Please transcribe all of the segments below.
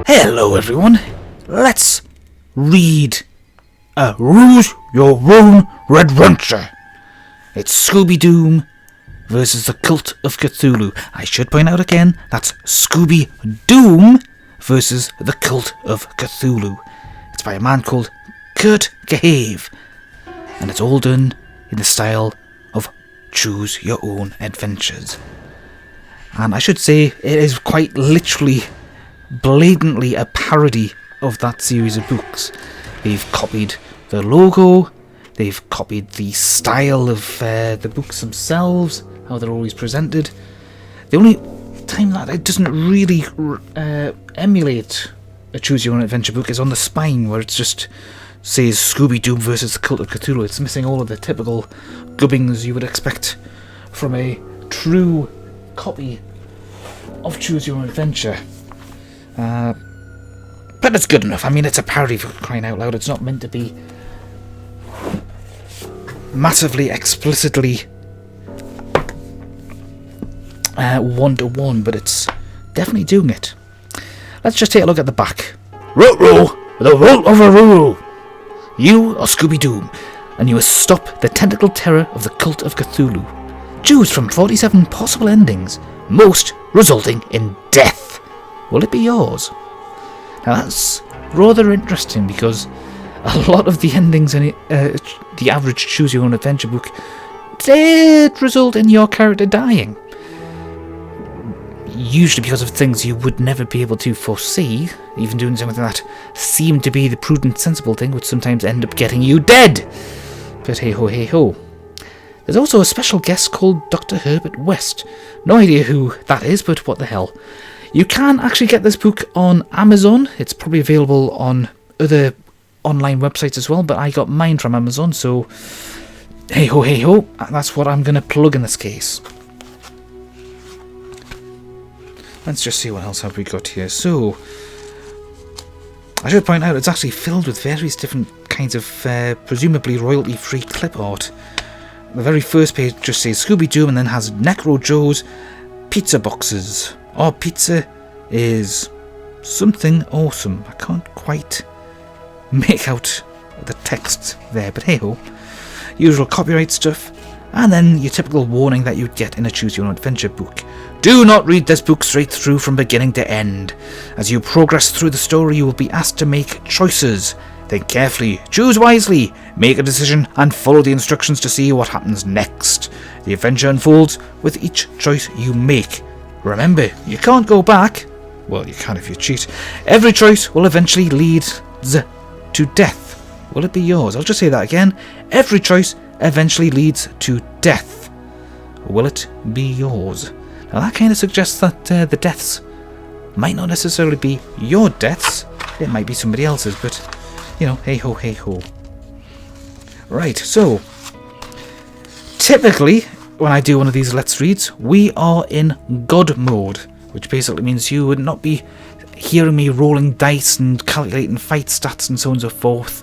Hello everyone, let's read a Choose Your Own Adventure. It's Scooby-Doo versus the Cult of Cthulhu. I should point out again, that's Scooby-Doo versus the Cult of Cthulhu. It's by a man called Khave, and it's all done in the style of Choose Your Own Adventures. And I should say, it is quite literally blatantly a parody of that series of books. They've copied the logo, they've copied the style of the books themselves, how they're always presented. The only time that it doesn't really emulate a Choose Your Own Adventure book is on the spine, where it just says Scooby-Doo versus the Cult of Cthulhu. It's missing all of the typical gubbings you would expect from a true copy of Choose Your Own Adventure. But it's good enough. I mean, it's a parody, for crying out loud. It's not meant to be massively, explicitly one-to-one, but it's definitely doing it. Let's just take a look at the back. Ruh-roh, the roll of a roo. You are Scooby-Doo, and you must stop the tentacle terror of the Cult of Cthulhu. Choose from 47 possible endings, most resulting in death. Will it be yours? Now that's rather interesting, because a lot of the endings in the average Choose Your Own Adventure book did result in your character dying. Usually because of things you would never be able to foresee, even doing something that seemed to be the prudent, sensible thing, would sometimes end up getting you dead. But hey ho, hey ho. There's also a special guest called Dr. Herbert West. No idea who that is, but what the hell. You can actually get this book on Amazon. It's probably available on other online websites as well, but I got mine from Amazon, so hey ho, that's what I'm going to plug in this case. Let's just see what else have we got here. So, I should point out it's actually filled with various different kinds of presumably royalty-free clip art. The very first page just says Scooby-Doo and then has Necro Joe's pizza boxes. Our pizza is something awesome. I can't quite make out the text there, but hey ho. Usual copyright stuff, and then your typical warning that you'd get in a Choose Your Own Adventure book. Do not read this book straight through from beginning to end. As you progress through the story, you will be asked to make choices. Think carefully, choose wisely, make a decision, and follow the instructions to see what happens next. The adventure unfolds with each choice you make. Remember, you can't go back. Well, you can if you cheat. Every choice will eventually lead to death. Will it be yours? I'll just say that again. Every choice eventually leads to death. Will it be yours? Now that kind of suggests that the deaths might not necessarily be your deaths. It might be somebody else's, but, you know, hey ho, hey ho. Right, so, typically, when I do one of these Let's Reads, we are in God mode, which basically means you would not be hearing me rolling dice and calculating fight stats and so on and so forth,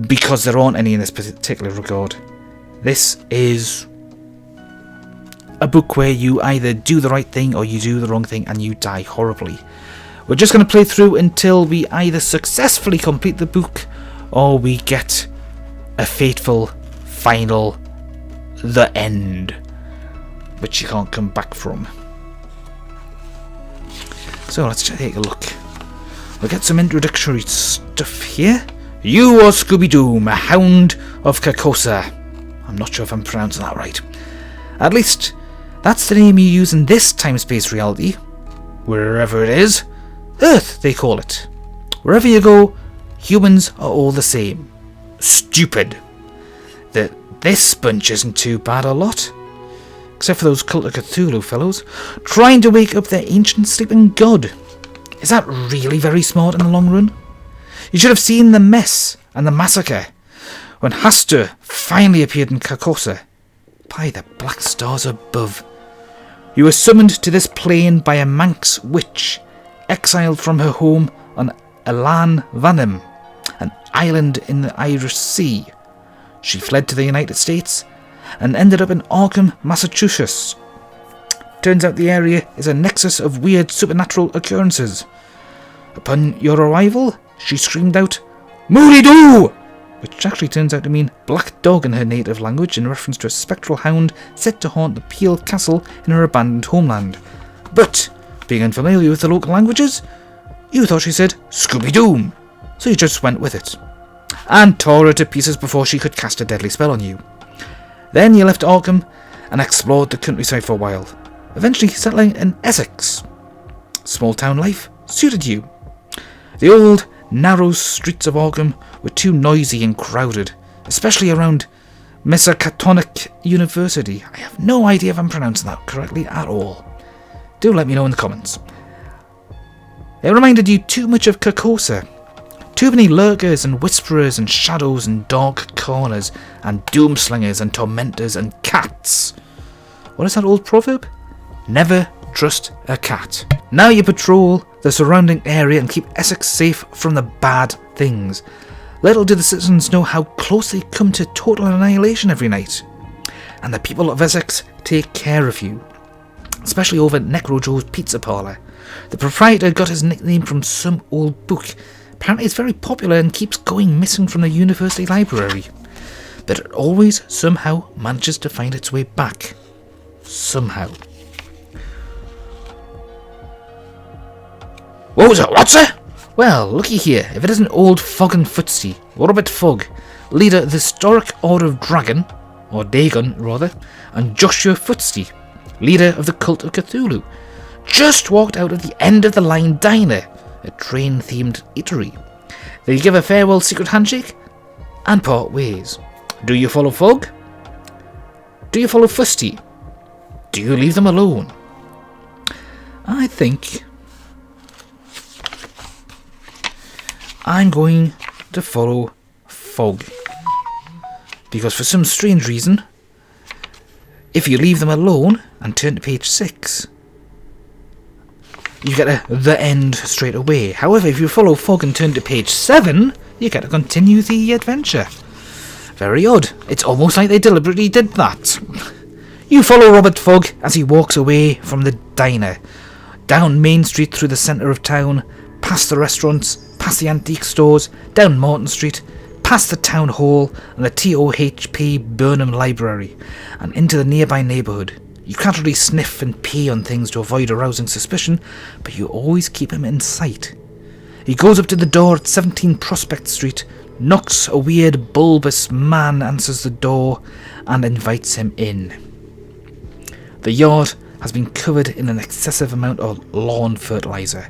because there aren't any in this particular regard. This is a book where you either do the right thing or you do the wrong thing and you die horribly. We're just going to play through until we either successfully complete the book or we get a fateful final the end, which you can't come back from. So let's take a look. We'll get some introductory stuff here. You are Scooby-Doo, a hound of Carcosa. I'm not sure if I'm pronouncing that right. At least, that's the name you use in this time-space reality. Wherever it is. Earth, they call it. Wherever you go, humans are all the same. Stupid. This bunch isn't too bad a lot. Except for those Cult of Cthulhu fellows, trying to wake up their ancient sleeping god. Is that really very smart in the long run? You should have seen the mess and the massacre when Hastur finally appeared in Carcosa. By the black stars above. You were summoned to this plane by a Manx witch, exiled from her home on Elan Vanham, an island in the Irish Sea. She fled to the United States and ended up in Arkham, Massachusetts. Turns out the area is a nexus of weird supernatural occurrences. Upon your arrival, she screamed out, "Moody-doo!" which actually turns out to mean black dog in her native language in reference to a spectral hound set to haunt the Peel Castle in her abandoned homeland. But, being unfamiliar with the local languages, you thought she said Scooby-Doo, so you just went with it, and tore her to pieces before she could cast a deadly spell on you. Then you left Arkham and explored the countryside for a while, eventually settling in Essex. Small town life suited you. The old, narrow streets of Arkham were too noisy and crowded, especially around Miskatonic University. I have no idea if I'm pronouncing that correctly at all. Do let me know in the comments. It reminded you too much of Carcosa. Too many lurkers and whisperers and shadows and dark corners and doomslingers and tormentors and cats. What is that old proverb? Never trust a cat. Now you patrol the surrounding area and keep Essex safe from the bad things. Little do the citizens know how close they come to total annihilation every night. And the people of Essex take care of you, especially over at Necro Joe's Pizza Parlour. The proprietor got his nickname from some old book. Apparently it's very popular and keeps going missing from the university library. But it always somehow manages to find its way back. Somehow. What was it? What's it? Well, looky here. If it isn't old Fogg and Footsie, Robert Fogg, leader of the Historic Order of Dragon, or Dagon rather, and Joshua Footsie, leader of the Cult of Cthulhu, just walked out of the End of the Line Diner, a train-themed eatery. They give a farewell secret handshake and part ways. Do you follow Fogg? Do you follow Fusty? Do you leave them alone? I think I'm going to follow Fogg, because for some strange reason, if you leave them alone and turn to page 6, you get the end straight away. However, if you follow Fogg and turn to page 7, you get to continue the adventure. Very odd. It's almost like they deliberately did that. You follow Robert Fogg as he walks away from the diner, down Main Street through the centre of town, past the restaurants, past the antique stores, down Morton Street, past the town hall and the TOHP Burnham Library, and into the nearby neighbourhood. You can't really sniff and pee on things to avoid arousing suspicion, but you always keep him in sight. He goes up to the door at 17 Prospect Street, knocks. A weird, bulbous man answers the door and invites him in. The yard has been covered in an excessive amount of lawn fertiliser.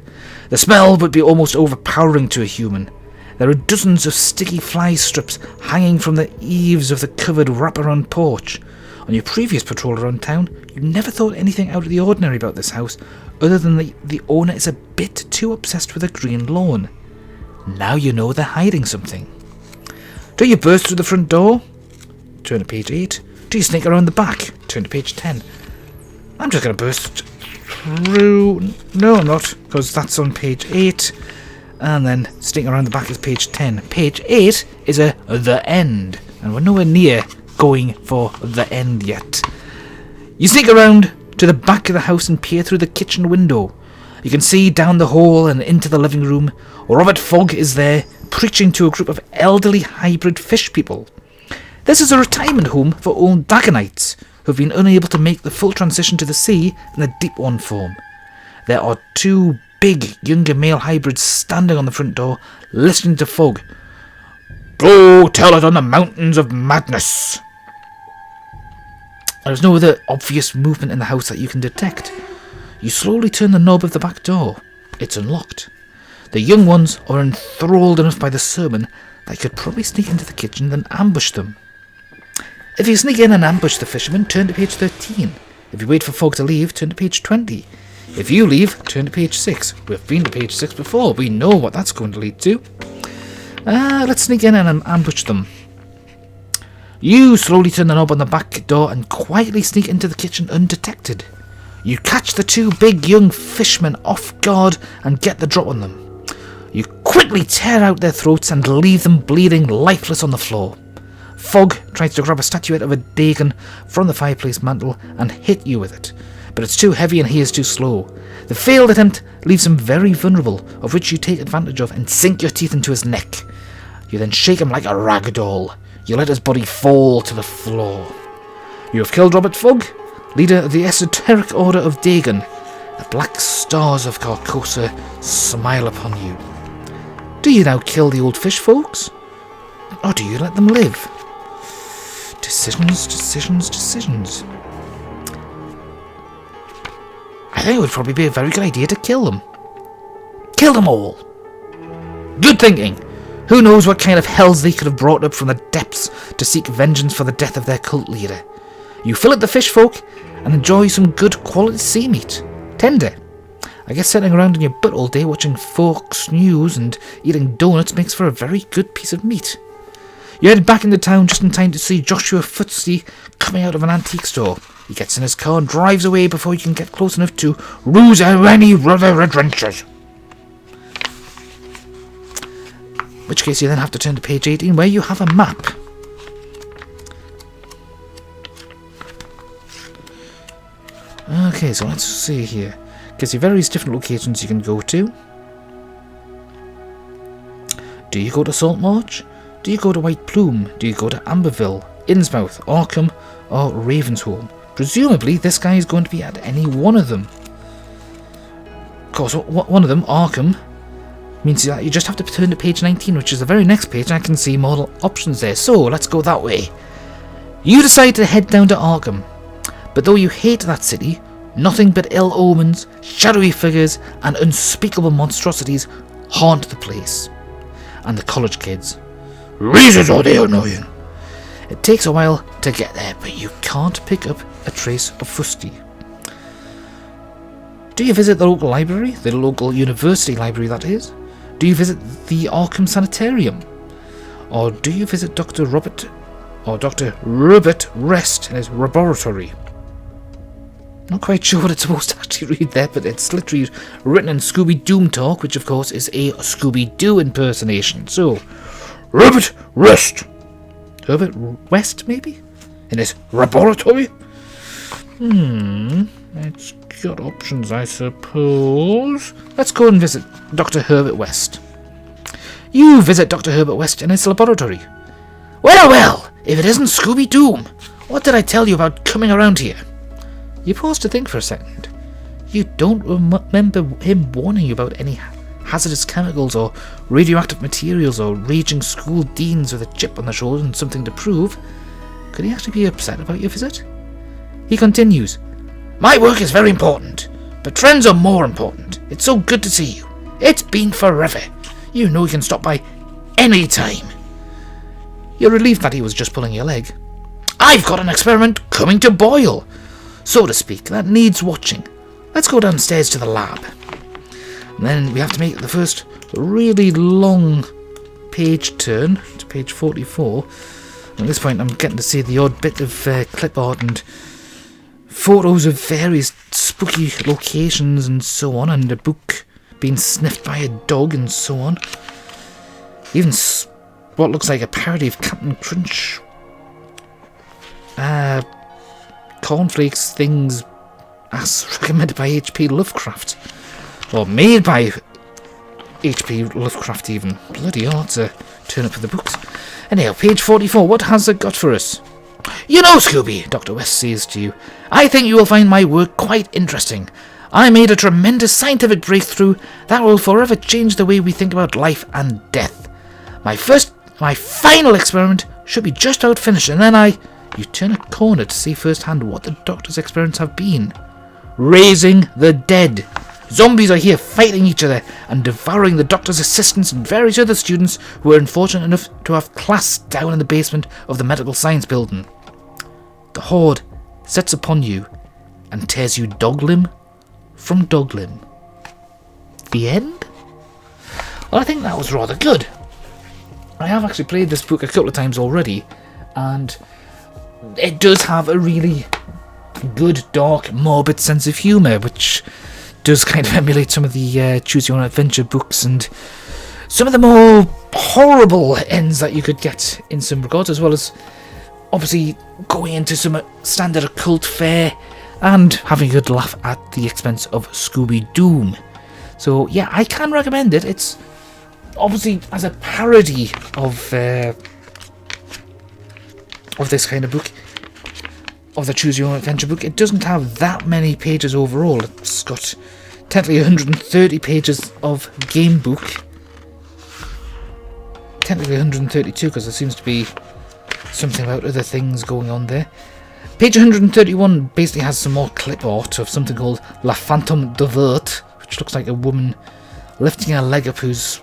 The smell would be almost overpowering to a human. There are dozens of sticky fly strips hanging from the eaves of the covered wraparound porch. On your previous patrol around town, you never thought anything out of the ordinary about this house, other than the owner is a bit too obsessed with a green lawn. Now you know they're hiding something. Do you burst through the front door? Turn to page 8. Do you sneak around the back? Turn to page 10. I'm just going to burst through... No, I'm not, because that's on page 8. And then sneak around the back is page 10. Page 8 is the end, and we're nowhere near going for the end yet. You sneak around to the back of the house and peer through the kitchen window. You can see down the hall and into the living room. Robert Fogg is there, preaching to a group of elderly hybrid fish people. This is a retirement home for old Dagonites who have been unable to make the full transition to the sea in the deep one form. There are 2 big younger male hybrids standing on the front door, listening to Fogg. Go tell it on the mountains of madness. There is no other obvious movement in the house that you can detect. You slowly turn the knob of the back door. It's unlocked. The young ones are enthralled enough by the sermon that you could probably sneak into the kitchen and ambush them. If you sneak in and ambush the fisherman, turn to page 13. If you wait for Fogg to leave, turn to page 20. If you leave, turn to page 6. We've been to page 6 before. We know what that's going to lead to. Let's sneak in and ambush them. You slowly turn the knob on the back door and quietly sneak into the kitchen undetected. You catch the 2 big young fishmen off guard and get the drop on them. You quickly tear out their throats and leave them bleeding lifeless on the floor. Fogg tries to grab a statuette of a Dagon from the fireplace mantel and hit you with it, but it's too heavy and he is too slow. The failed attempt leaves him very vulnerable, of which you take advantage of and sink your teeth into his neck. You then shake him like a rag doll. You let his body fall to the floor. You have killed Robert Fogg, leader of the esoteric order of Dagon. The black stars of Carcosa smile upon you. Do you now kill the old fish folks? Or do you let them live? Decisions, decisions, decisions. I think it would probably be a very good idea to kill them. Kill them all. Good thinking. Who knows what kind of hells they could have brought up from the depths to seek vengeance for the death of their cult leader. You fillet the fish folk and enjoy some good quality sea meat. Tender. I guess sitting around in your butt all day watching Fox News and eating donuts makes for a very good piece of meat. You head back into town just in time to see Joshua Footsy coming out of an antique store. He gets in his car and drives away before you can get close enough to ruse any other adventures. In which case you then have to turn to page 18 where you have a map. Okay, so let's see here. Gives you various different locations you can go to. Do you go to Saltmarsh? Do you go to White Plume? Do you go to Amberville, Innsmouth, Arkham, or Ravensholm? Presumably this guy is going to be at any one of them. Of course, one of them, Arkham, means that you just have to turn to page 19, which is the very next page, and I can see model options there. So, let's go that way. You decide to head down to Arkham, but though you hate that city, nothing but ill omens, shadowy figures, and unspeakable monstrosities haunt the place. And the college kids. Reasons are they annoying. It takes a while to get there, but you can't pick up a trace of Fusty. Do you visit the local library? The local university library, that is? Do you visit the Arkham Sanitarium? Or do you visit Dr. Robert Rest in his laboratory? Not quite sure what it's supposed to actually read there, but it's literally written in Scooby Doom talk, which of course is a Scooby-Doo impersonation. So, Robert Rest. Herbert West, maybe? In his laboratory? It's got options, I suppose. Let's go and visit Dr. Herbert West. You visit Dr. Herbert West in his laboratory. Well, if it isn't Scooby Doom, what did I tell you about coming around here? You pause to think for a second. You don't remember him warning you about any hazardous chemicals or radioactive materials or raging school deans with a chip on their shoulder and something to prove. Could he actually be upset about your visit? He continues, My work is very important, but friends are more important. It's so good to see you. It's been forever. You know you can stop by any time. You're relieved that he was just pulling your leg. I've got an experiment coming to boil, so to speak, that needs watching. Let's go downstairs to the lab. And then we have to make the first really long page turn to page 44. At this point I'm getting to see the odd bit of clip art and photos of various spooky locations and so on, and a book being sniffed by a dog and so on. Even what looks like a parody of Captain Crunch. Cornflakes things as recommended by H.P. Lovecraft. Or made by H.P. Lovecraft even. Bloody hell, that's a turn up for the books. Anyhow, page 44, what has it got for us? You know, Scooby, Dr. West says to you, I think you will find my work quite interesting. I made a tremendous scientific breakthrough that will forever change the way we think about life and death. My final experiment should be just out finished, and then you turn a corner to see firsthand what the doctor's experiments have been. Raising the dead. Zombies are here fighting each other and devouring the doctor's assistants and various other students who were unfortunate enough to have class down in the basement of the medical science building. The horde sets upon you and tears you dog limb from dog limb. The end? Well, I think that was rather good. I have actually played this book a couple of times already, and it does have a really good, dark, morbid sense of humour, which does kind of emulate some of the Choose Your Own Adventure books and some of the more horrible ends that you could get in some regards, as well as obviously going into some standard occult fare and having a good laugh at the expense of Scooby Doom. So yeah, I can recommend it. It's obviously as a parody of this kind of book, of the Choose Your Own Adventure book. It doesn't have that many pages overall. It's got technically 130 pages of game book. Technically 132 because there seems to be something about other things going on there. Page 131 basically has some more clip art of something called La Fantôme de Vert, which looks like a woman lifting her leg up who's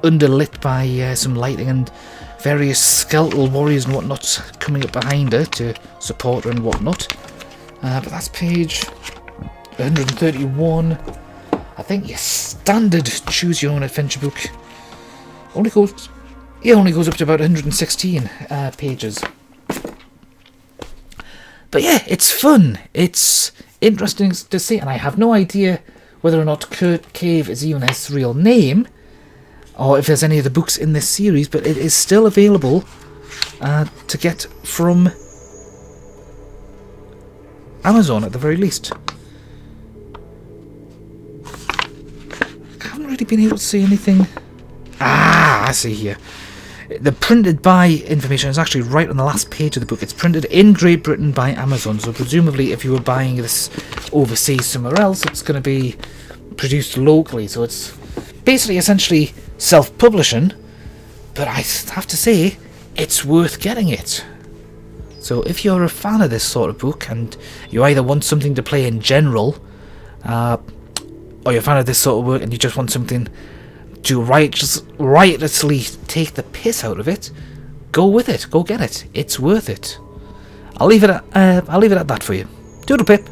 underlit by some lighting and various skeletal warriors and whatnot coming up behind her to support her and whatnot. But that's page 131. I think your standard Choose Your Own Adventure book only goes up to about 116 pages. But yeah, it's fun. It's interesting to see, and I have no idea whether or not Khave is even his real name, or if there's any of the books in this series, but it is still available to get from Amazon at the very least. I haven't really been able to see anything. I see here. The printed by information is actually right on the last page of the book. It's printed in Great Britain by Amazon, so presumably if you were buying this overseas somewhere else, it's going to be produced locally. So it's basically essentially self-publishing, but I have to say, it's worth getting it. So if you're a fan of this sort of book, and you either want something to play in general, or you're a fan of this sort of work and you just want something to riotously take the piss out of it, go with it, go get it. It's worth it. I'll leave it at that for you. Doodle pip.